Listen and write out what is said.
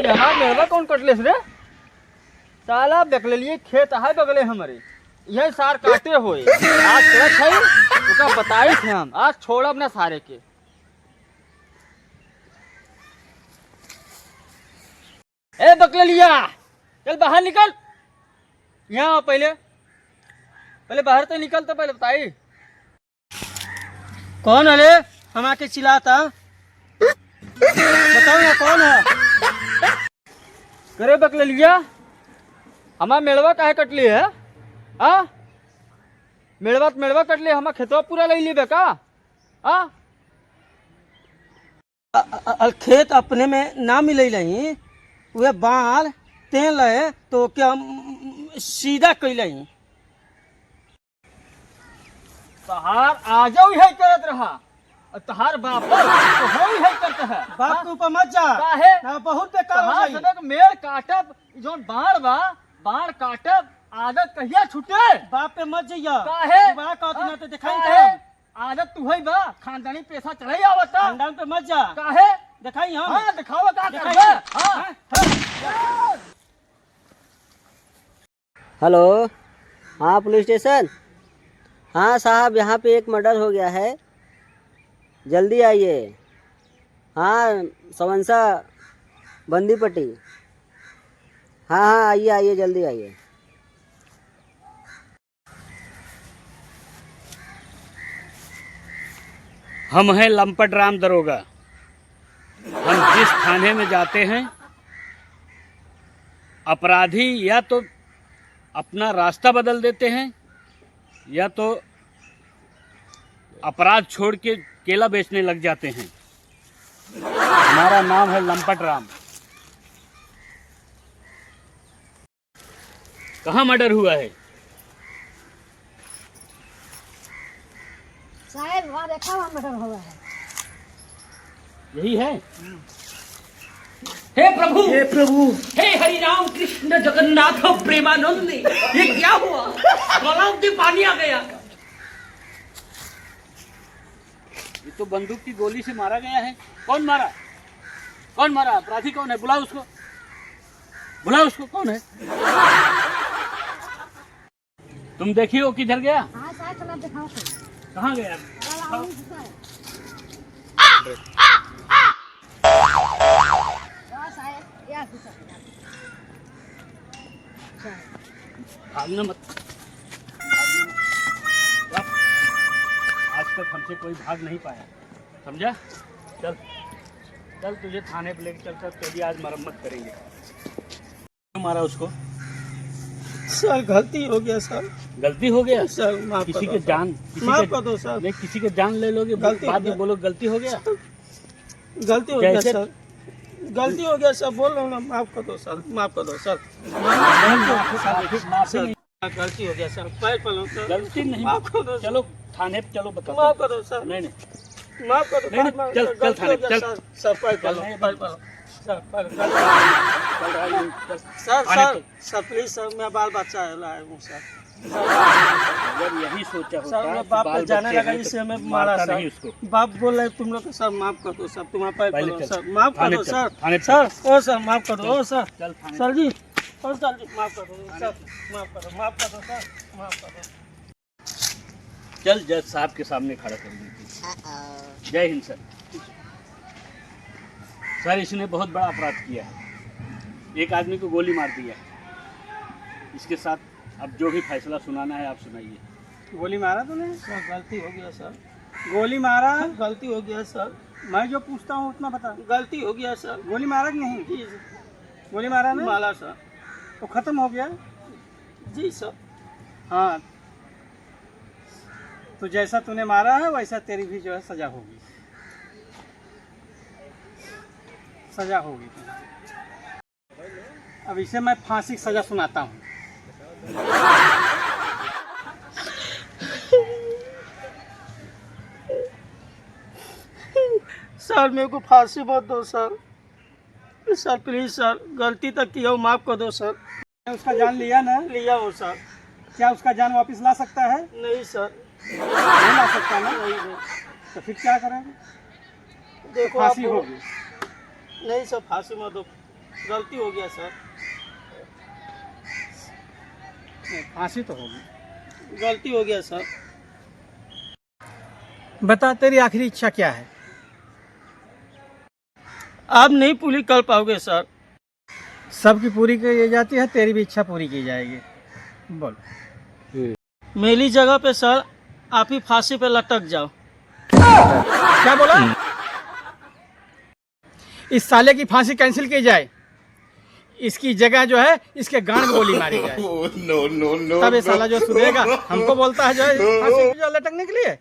हमारा मेलवा कौन कटले रे? साला बकले लिए खेत है बगले हमारे, यही सार काटे हुए आज चलत है उसका बताई थे हम, आज छोड़ अपने सारे के। ए बकले लिया, चल बाहर निकल, यहाँ पहले पहले बाहर तो निकल, तो पहले बताई कौन है रे? हम आके चिल्लाता, बताओ ना कौन है? करे बकले लिया, हमारा मेड़वा काहे कटली है? आ मेड़वा कटली, हमारा खेतवा पूरा ले ली बेका। खेत अपने में ना मिले रही, वे बाल तेल है तो क्या सीधा कैल। तहार आ जाओ है करत रहा, तहार बाप तो हो है करते है। बाप के ऊपर मत जा, काहे ना बहुत बेकार हो तहार जाई। सबक मेड़ काटब, जोन बाढ़ बा बाढ़ काटब, आदत कहिया छूटे? बाप पे मत जाइया, काहे दोबारा कहत ना तो दिखाई काहे? हम। आदत तू है बा, खानदानी पैसा चढ़ाई आवता, खानदान पे मत जा, काहे? दिखाई हम। हाँ दिखावा का दिखाई करबे? हम। हाँ हेलो, हाँ पुलिस स्टेशन। हाँ साहब, यहाँ पे एक मर्डर हो गया है, जल्दी आइए। हाँ सवंसा बंदीपट्टी। हाँ हाँ आइए आइए, जल्दी आइए। हम हैं लंपट राम दरोगा। हम जिस थाने में जाते हैं, अपराधी या तो अपना रास्ता बदल देते हैं या तो अपराध छोड़ के केला बेचने लग जाते हैं। हमारा नाम है लंपट राम। कहाँ मर्डर हुआ है? साहब वहाँ देखा वहाँ मर्डर हुआ है। यही है। हे प्रभु, हे प्रभु, हे हरि राम कृष्ण जगन्नाथ प्रेमानंद, ये क्या हुआ? गलाव में पानी आ गया। ये तो बंदूक की गोली से मारा गया है। कौन मारा? कौन मारा? अपराधी कौन है? बुलाओ उसको, बुलाओ उसको। कौन है? तुम देखी हो किधर गया? हाँ साहब चला दिखाओ तो। कहाँ गया? भागना मत, आज तक हमसे कोई भाग नहीं पाया, समझा? चल चल, तुझे थाने पे लेके चलकर तेरी आज मरम्मत करेंगे। क्यों मारा उसको? सर गलती हो गया सर। गलती हो गया? सर माफ किसी कर के दो, जान, माफ कर दो सर। नहीं किसी के जान ले लोगे, गलती हो बाद में गया। बोलो गलती हो गया। गलती हो गया कैसे? सर, गलती हो गया सर, बोल रहा हूँ ना, माफ कर दो सर, माफ कर दो सर। माफी गलती हो गया सर, पैर पलो सर, गलती नहीं, माफ कर दो, चलो थाने पे चलो, बताओ। माफ कर दो सर, नहीं नहीं, माफ कर दो, नहीं, माफ- चल, गलती चल हो थाने, गया चल। सर, सर पैर पलो, चल, पैर पलो सर, पैर चल रहा है, चल। सर थाने सर पे। सर प्लीज सर, मैं बाल बच्चा लाया हूँ सर। अगर यही सोचा होता सर कि मैं बाप बाल पे जाने बच्चे लगा, हैं, इससे तो मैं मारा मारता सर। नहीं उसको। बाप बोल रहे तुम लोग, सर माफ कर दो सर, तुम्हारा पैर पहले पलो चल, सर, माफ कर थाने दो चल, सर, थाने पे सर ओ सर माफ कर दो, ओ सर, चल थाने सर जी, ओ सर जी माफ कर दो सर, माफ कर दो, माफ कर दो सर, माफ कर दो। चल, जज साहब के सामने खड़ा कर दीजिए। जय हिंद सर। सर इसने बहुत बड़ा अपराध किया है, एक आदमी को गोली मार दिया है। इसके साथ अब जो भी फैसला सुनाना है आप सुनाइए। गोली मारा तूने? सर गलती हो गया सर, गोली मारा, गलती हो गया सर, मैं जो पूछता हूँ उतना बता। गलती हो गया सर। गोली मारा कि नहीं? जी सर, गोली मारा ना? मारा सर। तो खत्म हो गया। जी सर। हाँ, तो जैसा तूने मारा है वैसा तेरी भी जो है सजा होगी, सजा होगी। अब इसे मैं फांसी की सजा सुनाता हूँ। सर मेरे को फांसी मत दो सर, सर प्लीज सर, गलती तक किया हो, माफ कर दो सर। उसका जान लिया ना? लिया हो सर। क्या उसका जान वापस ला सकता है? नहीं सर, नहीं ला सकता ना? नहीं नहीं। तो फिर क्या करेंगे? देखो फांसी आप- होगी। नहीं सर, फांसी मत दो, गलती हो गया सर, फांसी तो होगी। गलती हो गया सर। बता तेरी आखिरी इच्छा क्या है? आप नहीं पूरी कर पाओगे सर। सबकी पूरी की जाती है, तेरी भी इच्छा पूरी की जाएगी। बोल। मेरी जगह पे सर आप ही फांसी पे लटक जाओ। क्या बोला? इस साले की फांसी कैंसिल की जाए, इसकी जगह जो है इसके गांड में गोली मारी जाए। तब ये साला जो सुनेगा हमको बोलता है जो है फांसी पे जो लटकने के लिए।